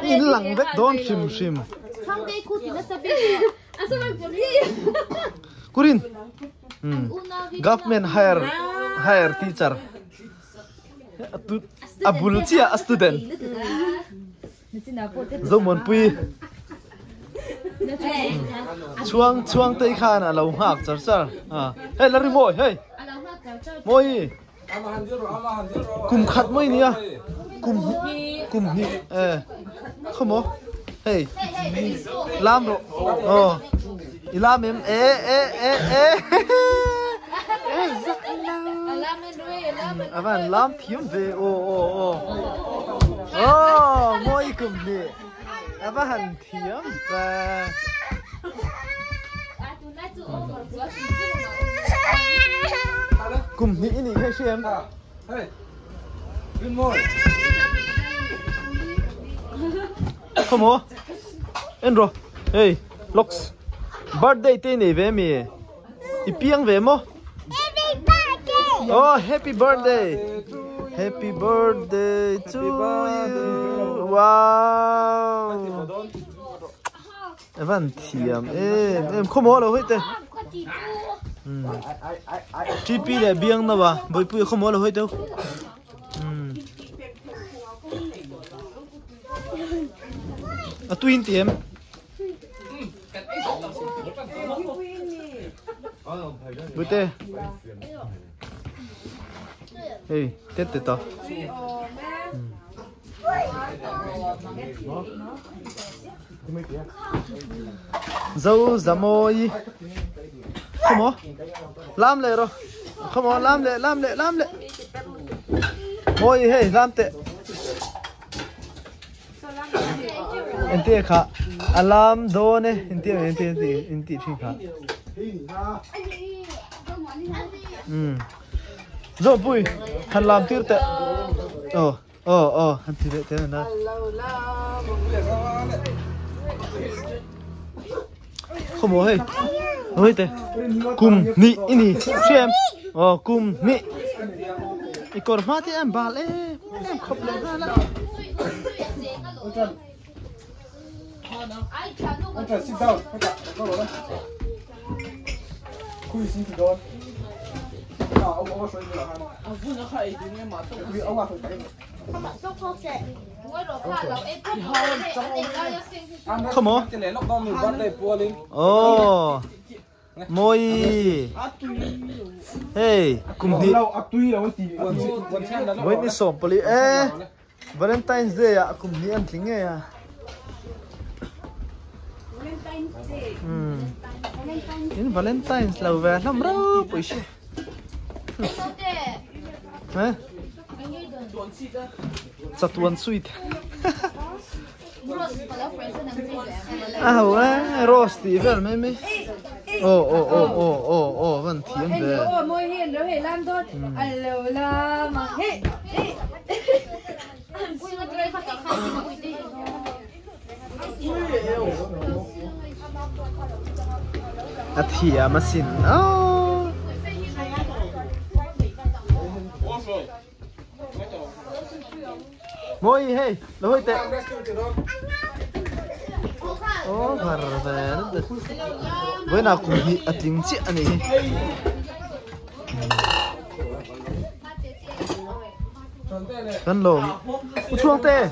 in lang vek don shim kurin government hire teacher abul chia student zomon pui chuang tei khan alo hak char hey Lalrinmawii hey moi kum khat moi nia kum hi khomo hey lam ro ilam em avan lam thiam ve moi kum ni avan thiam ve kum ni ini he xem hey khomo enro hey locks birthday te nei ve mi ipiang ve mo oh happy birthday to you wow evan thiam em khomo lo hoite TP le biang na ba boi pui khomo lo hoite a twin tiệm bữa tê hey tết tết to dâu Lalrinmawii không ó làm lệ rồi không ó làm lệ môi hey làm tệ ente kha alam do ne ente thi kha zo pui han lam tir te han tir te na không hey oi te kum ni ini xem kum ni ikor ma te em bal em khop le la sit down. Cui sit down. Ông xoay người hả? Ông nó khai thì nghe mà tôi ông vào không có. Oh, moi. Hey, cùng đi. Với đi sòng poli. Valentine's Day à, cùng đi ăn thính nghe à. Ini Valentine's là về lắm đâu, bữa xe. Hả? Satuan sweet. Rose thì về mấy. Vẫn thiếm về. Môi hiền đâu hề làm thôi. Alo la mà hey. Athia masin. Moi hey, lôi tệ. Var về nó với nào cũng bị tiếng chuyện này. Căn lồm chuông tê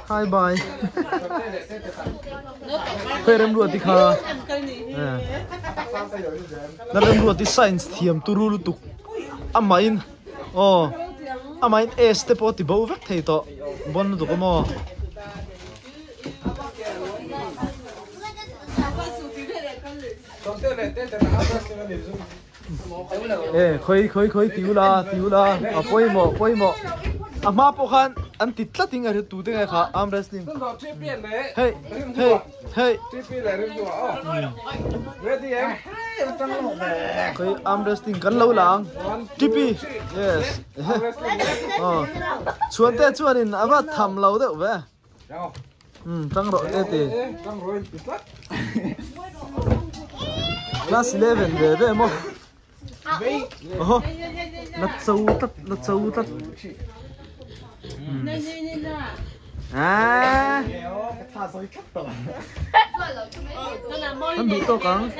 hai bài phê em ruột thì khá năm em ruột thì science thiềm tu ru tục amain amain este po thì bầu vắt thầy to bon tục mo khơi tiêu la poi mo ama po khan an titla ting ar tu te kha arm wrestling hey ready khơi arm wrestling kan lo lang TP yes chuan in ava tham lo de ve tang ro te class 11 về mo lật sâu tắt à nó bị tô cắn